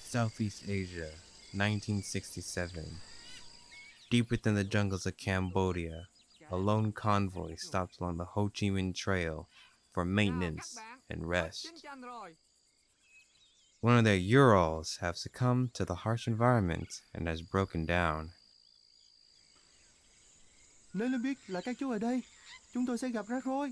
Southeast Asia, 1967. Deep within the jungles of Cambodia, a lone convoy stops along the Ho Chi Minh Trail for maintenance and rest. One of their Urals have succumbed to the harsh environment and has broken down. Nếu Linh biết là các chú ở đây, chúng tôi sẽ gặp rắc rối.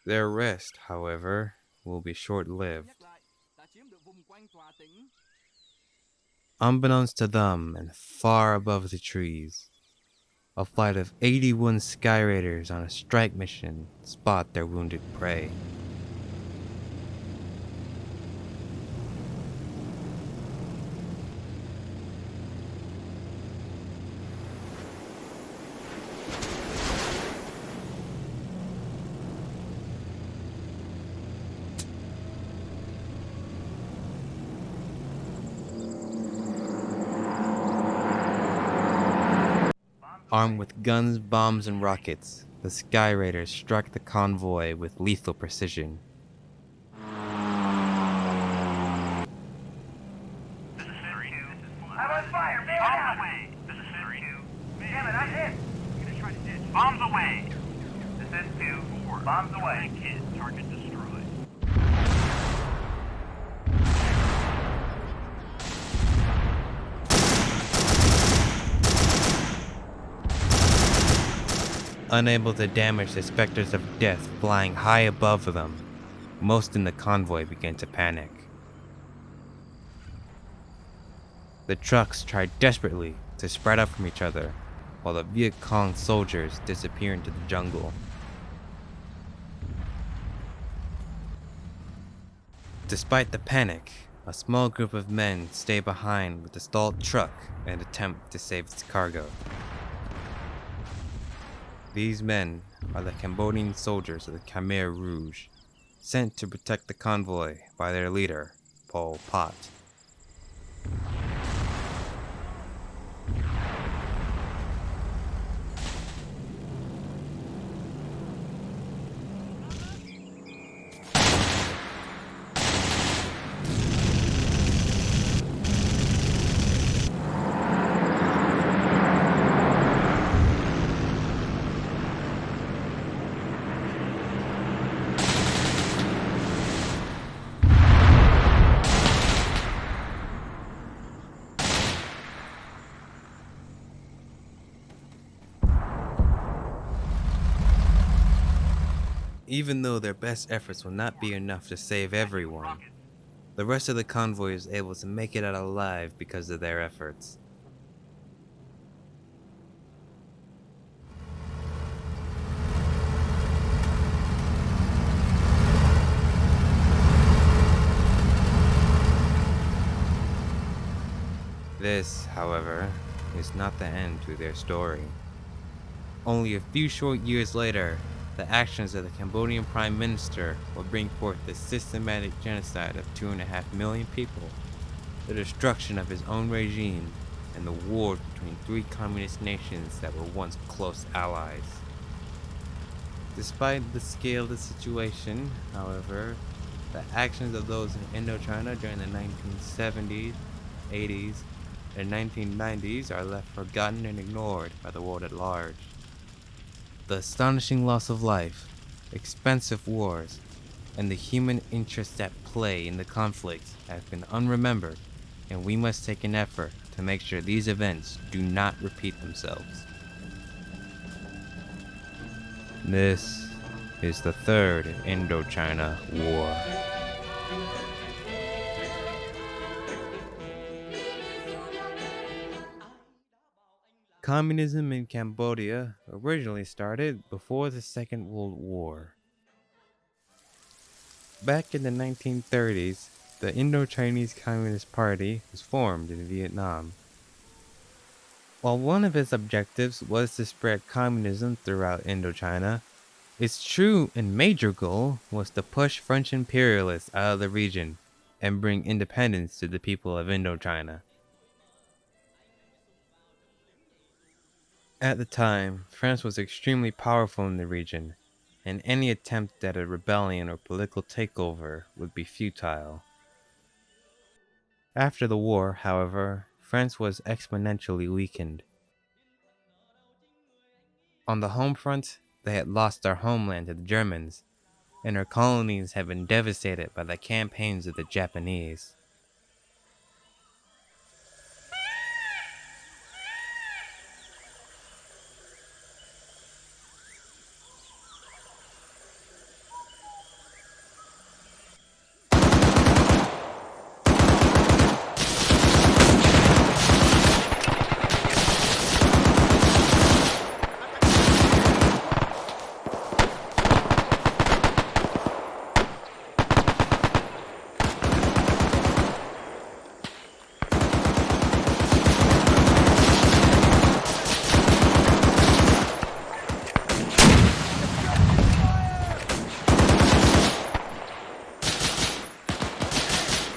Their rest, however, will be short-lived. Unbeknownst to them and far above the trees, a flight of 81 Sky Raiders on a strike mission spot their wounded prey. Armed with guns, bombs, and rockets, the Sky Raiders struck the convoy with lethal precision. I'm on fire, man! Bombs away! This is Center 2. Damn it, I'm hit! I'm gonna try to ditch. Bombs away! This is 2. 4. Bombs away. Kid, target destroyed. Unable to damage the specters of death flying high above them, most in the convoy began to panic. The trucks tried desperately to spread out from each other, while the Viet Cong soldiers disappear into the jungle. Despite the panic, a small group of men stay behind with the stalled truck and attempt to save its cargo. These men are the Cambodian soldiers of the Khmer Rouge, sent to protect the convoy by their leader, Pol Pot. Even though their best efforts will not be enough to save everyone, the rest of the convoy is able to make it out alive because of their efforts. This, however, is not the end to their story. Only a few short years later, the actions of the Cambodian Prime Minister will bring forth the systematic genocide of 2.5 million people, the destruction of his own regime, and the war between 3 communist nations that were once close allies. Despite the scale of the situation, however, the actions of those in Indochina during the 1970s, 80s, and 1990s are left forgotten and ignored by the world at large. The astonishing loss of life, expensive wars, and the human interests at play in the conflict have been unremembered, and we must take an effort to make sure these events do not repeat themselves. This is the Third Indochina War. Communism in Cambodia originally started before the Second World War. Back in the 1930s, the Indochinese Communist Party was formed in Vietnam. While one of its objectives was to spread communism throughout Indochina, its true and major goal was to push French imperialists out of the region and bring independence to the people of Indochina. At the time, France was extremely powerful in the region, and any attempt at a rebellion or political takeover would be futile. After the war, however, France was exponentially weakened. On the home front, they had lost their homeland to the Germans, and her colonies had been devastated by the campaigns of the Japanese.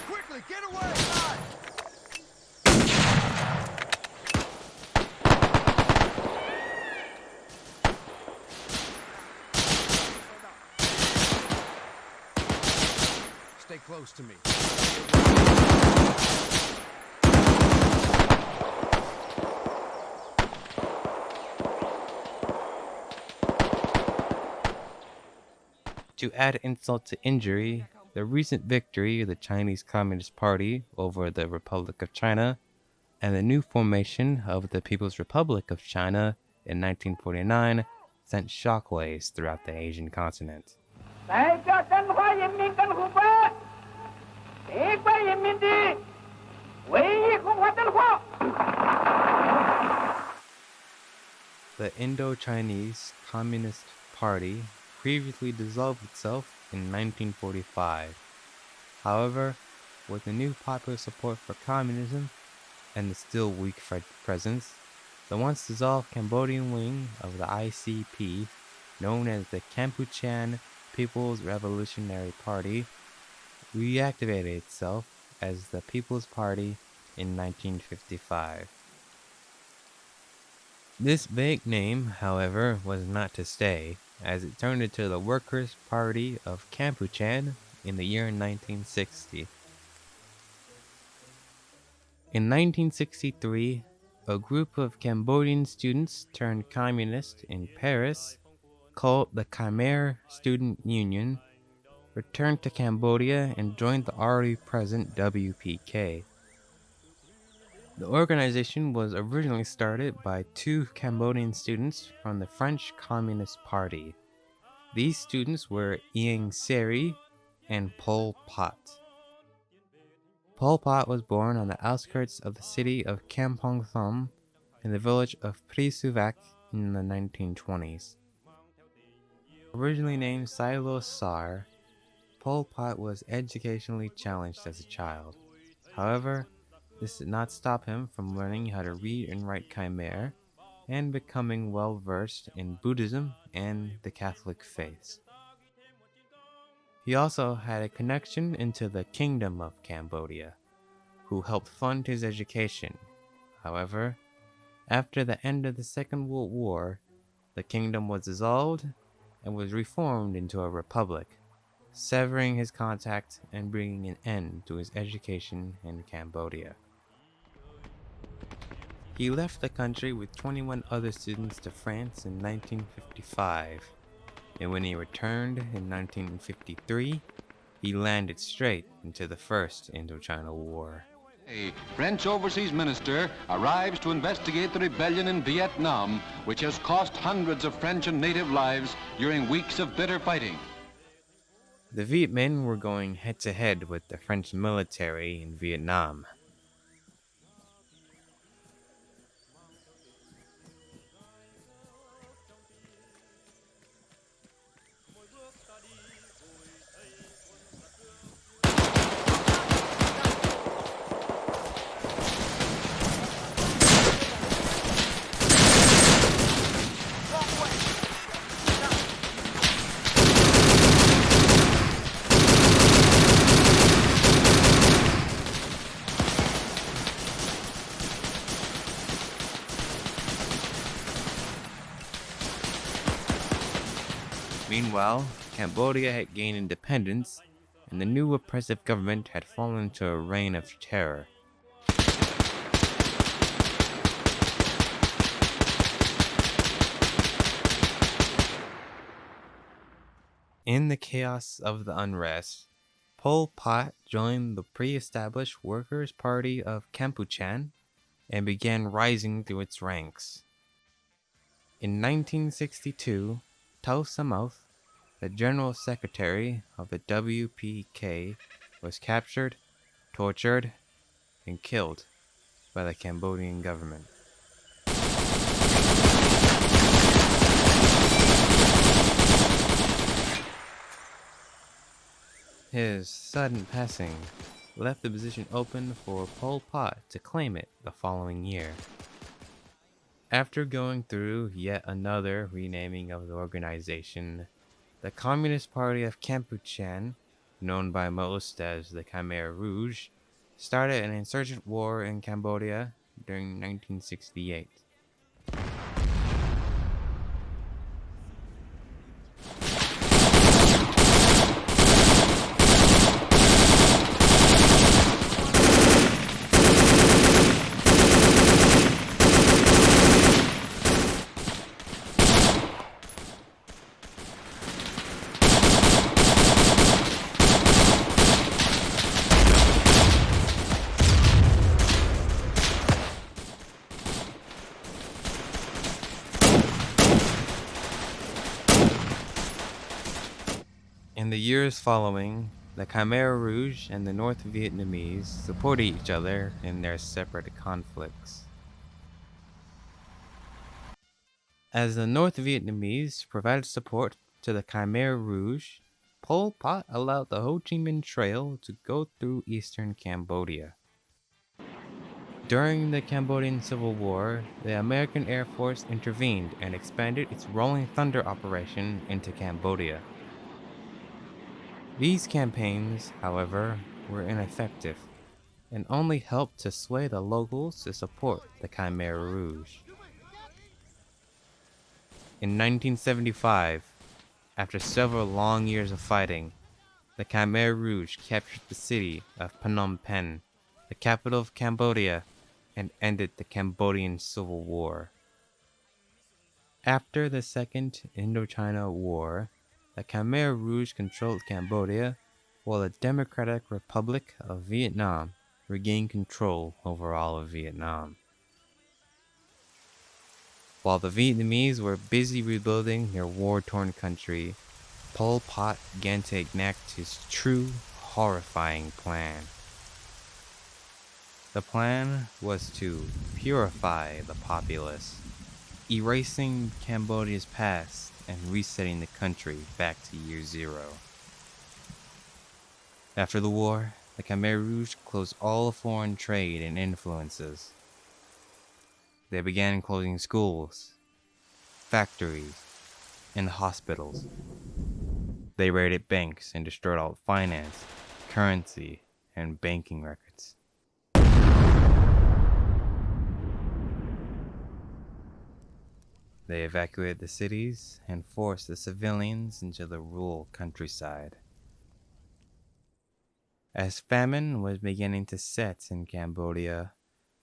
Quickly, get away! Stay close to me. To add insult to injury, the recent victory of the Chinese Communist Party over the Republic of China and the new formation of the People's Republic of China in 1949 sent shockwaves throughout the Asian continent. The Indo-Chinese Communist Party previously dissolved itself in 1945. However, with the new popular support for communism and the still weak French presence, the once dissolved Cambodian wing of the ICP, known as the Kampuchean People's Revolutionary Party, reactivated itself as the People's Party in 1955. This vague name, however, was not to stay, as it turned into the Workers' Party of Kampuchean in the year 1960. In 1963, a group of Cambodian students turned communist in Paris, called the Khmer Student Union, returned to Cambodia and joined the already present WPK. The organization was originally started by two Cambodian students from the French Communist Party. These students were Ieng Seri and Pol Pot. Pol Pot was born on the outskirts of the city of Kampong Thom in the village of Prisuvac in the 1920s. Originally named Silo Sar, Pol Pot was educationally challenged as a child. However, this did not stop him from learning how to read and write Khmer and becoming well versed in Buddhism and the Catholic faiths. He also had a connection into the Kingdom of Cambodia, who helped fund his education. However, after the end of the Second World War, the kingdom was dissolved and was reformed into a republic, severing his contact and bringing an end to his education in Cambodia. He left the country with 21 other students to France in 1955, and when he returned in 1953, he landed straight into the First Indochina War. A French overseas minister arrives to investigate the rebellion in Vietnam, which has cost hundreds of French and native lives during weeks of bitter fighting. The Viet Minh were going head-to-head with the French military in Vietnam. Meanwhile, Cambodia had gained independence, and the new oppressive government had fallen into a reign of terror. In the chaos of the unrest, Pol Pot joined the pre-established Workers' Party of Kampuchean and began rising through its ranks. In 1962, Tau Samouth, the General Secretary of the WPK, was captured, tortured, and killed by the Cambodian government. His sudden passing left the position open for Pol Pot to claim it the following year. After going through yet another renaming of the organization, the Communist Party of Kampuchean, known by most as the Khmer Rouge, started an insurgent war in Cambodia during 1968. In the years following, the Khmer Rouge and the North Vietnamese supported each other in their separate conflicts. As the North Vietnamese provided support to the Khmer Rouge, Pol Pot allowed the Ho Chi Minh Trail to go through eastern Cambodia. During the Cambodian Civil War, the American Air Force intervened and expanded its Rolling Thunder operation into Cambodia. These campaigns, however, were ineffective and only helped to sway the locals to support the Khmer Rouge. In 1975, after several long years of fighting, the Khmer Rouge captured the city of Phnom Penh, the capital of Cambodia, and ended the Cambodian Civil War. After the Second Indochina War, the Khmer Rouge controlled Cambodia, while the Democratic Republic of Vietnam regained control over all of Vietnam. While the Vietnamese were busy rebuilding their war-torn country, Pol Pot began to enact his true, horrifying plan. The plan was to purify the populace, erasing Cambodia's past and resetting the country back to year zero. After the war, the Khmer Rouge closed all foreign trade and influences. They began closing schools, factories, and hospitals. They raided banks and destroyed all finance, currency, and banking records. They evacuated the cities and forced the civilians into the rural countryside. As famine was beginning to set in Cambodia,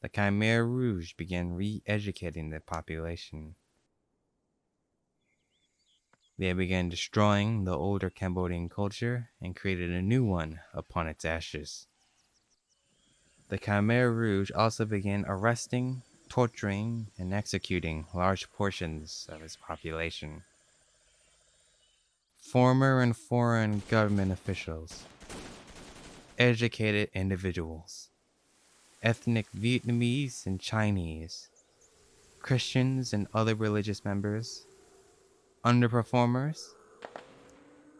the Khmer Rouge began re-educating the population. They began destroying the older Cambodian culture and created a new one upon its ashes. The Khmer Rouge also began arresting, torturing, and executing large portions of its population. Former and foreign government officials, educated individuals, ethnic Vietnamese and Chinese, Christians and other religious members, underperformers,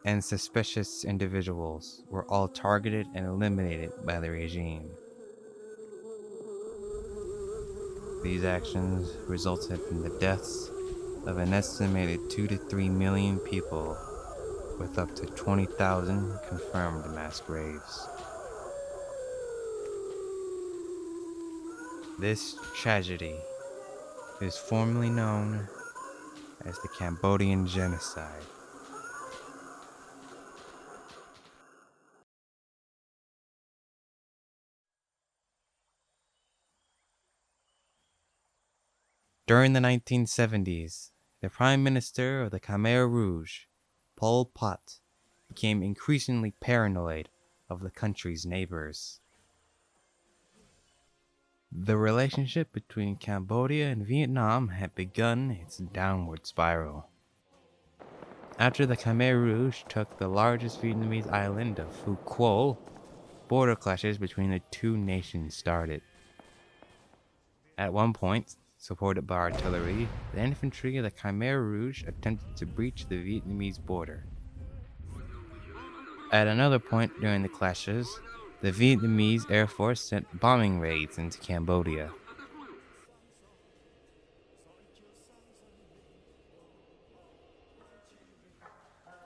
and suspicious individuals were all targeted and eliminated by the regime. These actions resulted in the deaths of an estimated 2 to 3 million people, with up to 20,000 confirmed mass graves. This tragedy is formally known as the Cambodian Genocide, During the 1970s, the Prime Minister of the Khmer Rouge, Pol Pot, became increasingly paranoid of the country's neighbors. The relationship between Cambodia and Vietnam had begun its downward spiral. After the Khmer Rouge took the largest Vietnamese island of Phu Quoc, border clashes between the two nations started. At one point, supported by artillery, the infantry of the Khmer Rouge attempted to breach the Vietnamese border. At another point during the clashes, the Vietnamese Air Force sent bombing raids into Cambodia.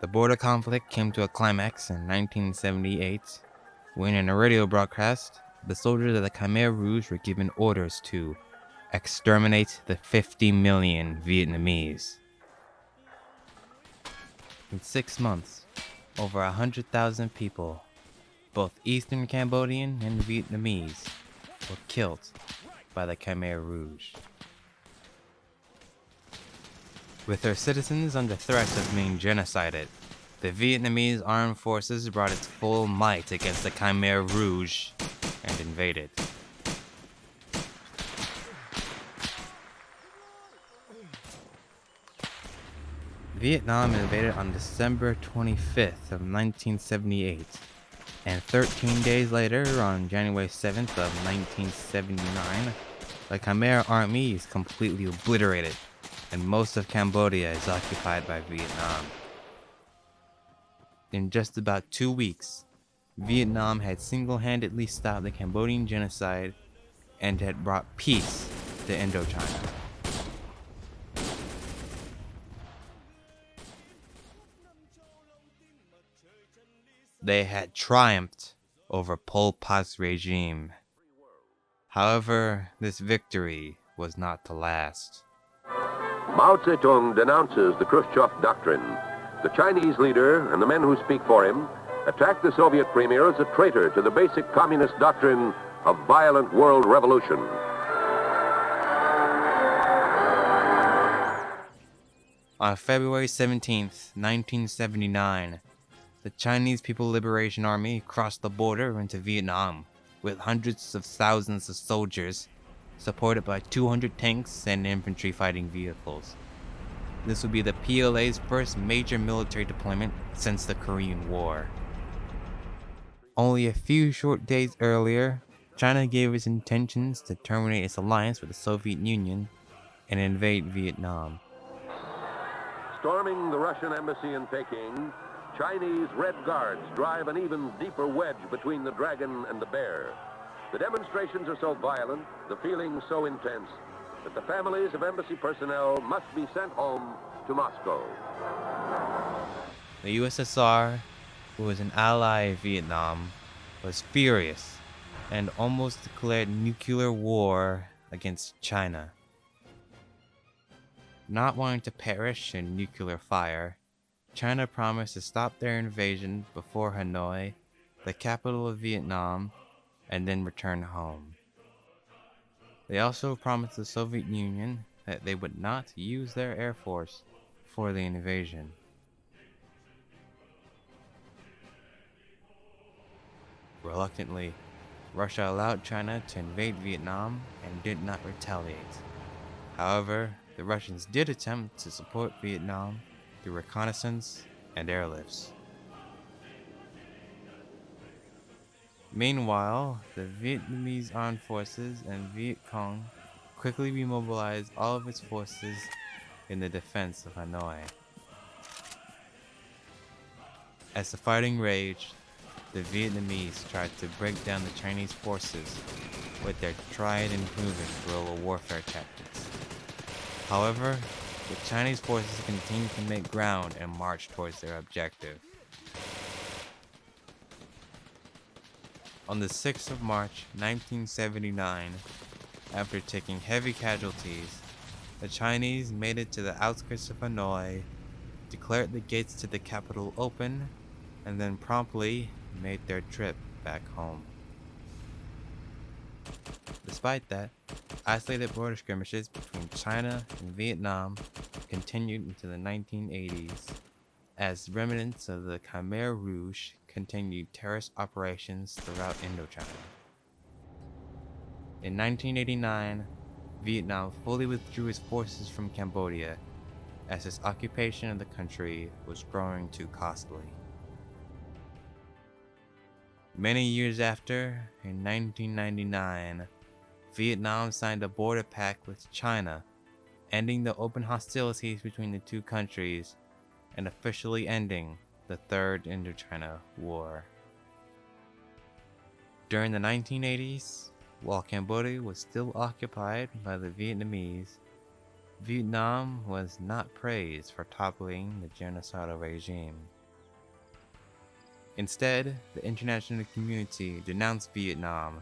The border conflict came to a climax in 1978, when in a radio broadcast, the soldiers of the Khmer Rouge were given orders to exterminate the 50 million Vietnamese. In 6 months, over 100,000 people, both Eastern Cambodian and Vietnamese, were killed by the Khmer Rouge. With their citizens under threat of being genocided, the Vietnamese armed forces brought its full might against the Khmer Rouge and invaded. Vietnam invaded on December 25th of 1978, and 13 days later, on January 7th of 1979, the Khmer army is completely obliterated, and most of Cambodia is occupied by Vietnam. In just about 2 weeks, Vietnam had single-handedly stopped the Cambodian genocide and had brought peace to Indochina. They had triumphed over Pol Pot's regime. However, this victory was not to last. Mao Zedong denounces the Khrushchev doctrine. The Chinese leader and the men who speak for him attack the Soviet premier as a traitor to the basic communist doctrine of violent world revolution. On February 17th, 1979, the Chinese People Liberation Army crossed the border into Vietnam with hundreds of thousands of soldiers, supported by 200 tanks and infantry fighting vehicles. This would be the PLA's first major military deployment since the Korean War. Only a few short days earlier, China gave its intentions to terminate its alliance with the Soviet Union and invade Vietnam. Storming the Russian embassy in Peking, Chinese Red Guards drive an even deeper wedge between the dragon and the bear. The demonstrations are so violent, the feelings so intense, that the families of embassy personnel must be sent home to Moscow. The USSR, who was an ally of Vietnam, was furious and almost declared nuclear war against China. Not wanting to perish in nuclear fire, China promised to stop their invasion before Hanoi, the capital of Vietnam, and then return home. They also promised the Soviet Union that they would not use their air force for the invasion. Reluctantly, Russia allowed China to invade Vietnam and did not retaliate. However, the Russians did attempt to support Vietnam through reconnaissance and airlifts. Meanwhile, the Vietnamese armed forces and Viet Cong quickly remobilized all of its forces in the defense of Hanoi. As the fighting raged, the Vietnamese tried to break down the Chinese forces with their tried and proven guerrilla warfare tactics. However, the Chinese forces continued to make ground and march towards their objective. On the 6th of March, 1979, after taking heavy casualties, the Chinese made it to the outskirts of Hanoi, declared the gates to the capital open, and then promptly made their trip back home. Despite that, isolated border skirmishes between China and Vietnam continued into the 1980s as remnants of the Khmer Rouge continued terrorist operations throughout Indochina. In 1989, Vietnam fully withdrew its forces from Cambodia as its occupation of the country was growing too costly. Many years after, in 1999, Vietnam signed a border pact with China, ending the open hostilities between the two countries and officially ending the Third Indochina War. During the 1980s, while Cambodia was still occupied by the Vietnamese, Vietnam was not praised for toppling the genocidal regime. Instead, the international community denounced Vietnam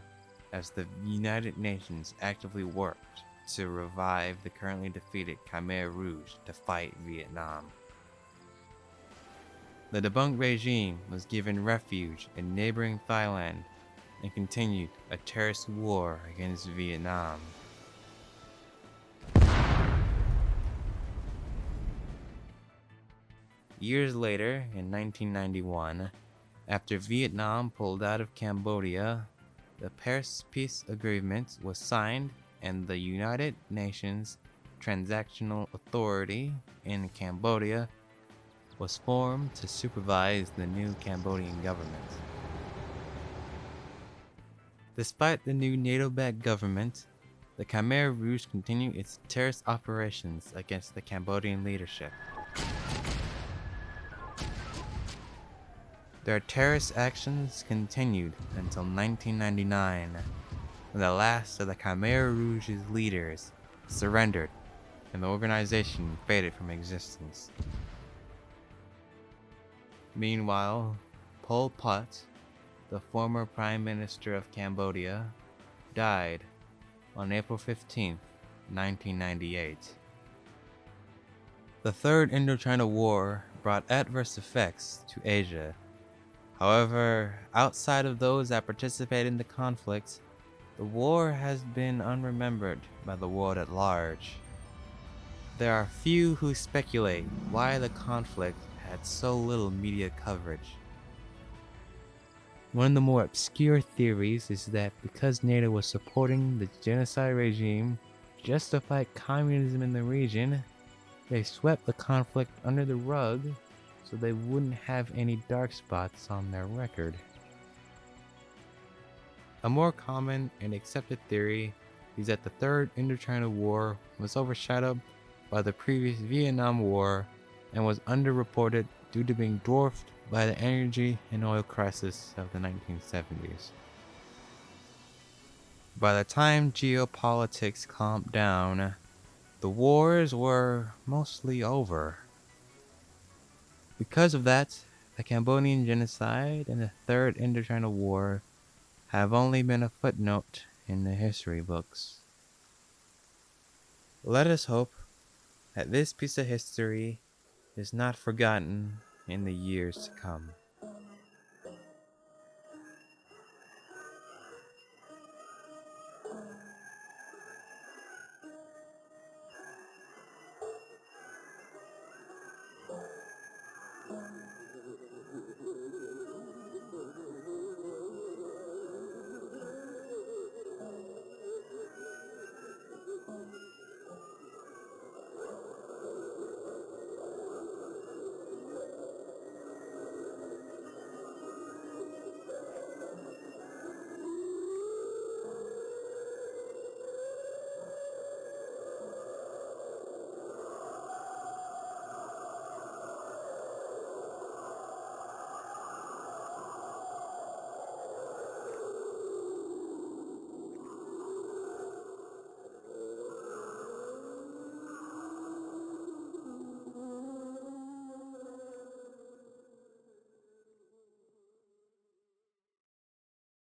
as the United Nations actively worked to revive the currently defeated Khmer Rouge to fight Vietnam. The debunked regime was given refuge in neighboring Thailand and continued a terrorist war against Vietnam. Years later, in 1991, after Vietnam pulled out of Cambodia, the Paris Peace Agreement was signed and the United Nations Transactional Authority in Cambodia was formed to supervise the new Cambodian government. Despite the new NATO-backed government, the Khmer Rouge continued its terrorist operations against the Cambodian leadership. Their terrorist actions continued until 1999, when the last of the Khmer Rouge's leaders surrendered and the organization faded from existence. Meanwhile, Pol Pot, the former Prime Minister of Cambodia, died on April 15, 1998. The Third Indochina War brought adverse effects to Asia. However, outside of those that participated in the conflict, the war has been unremembered by the world at large. There are few who speculate why the conflict had so little media coverage. One of the more obscure theories is that because NATO was supporting the genocide regime just to fight communism in the region, they swept the conflict under the rug so they wouldn't have any dark spots on their record. A more common and accepted theory is that the Third Indochina War was overshadowed by the previous Vietnam War and was underreported due to being dwarfed by the energy and oil crisis of the 1970s. By the time geopolitics calmed down, the wars were mostly over. Because of that, the Cambodian genocide and the Third Indochina War have only been a footnote in the history books. Let us hope that this piece of history is not forgotten in the years to come.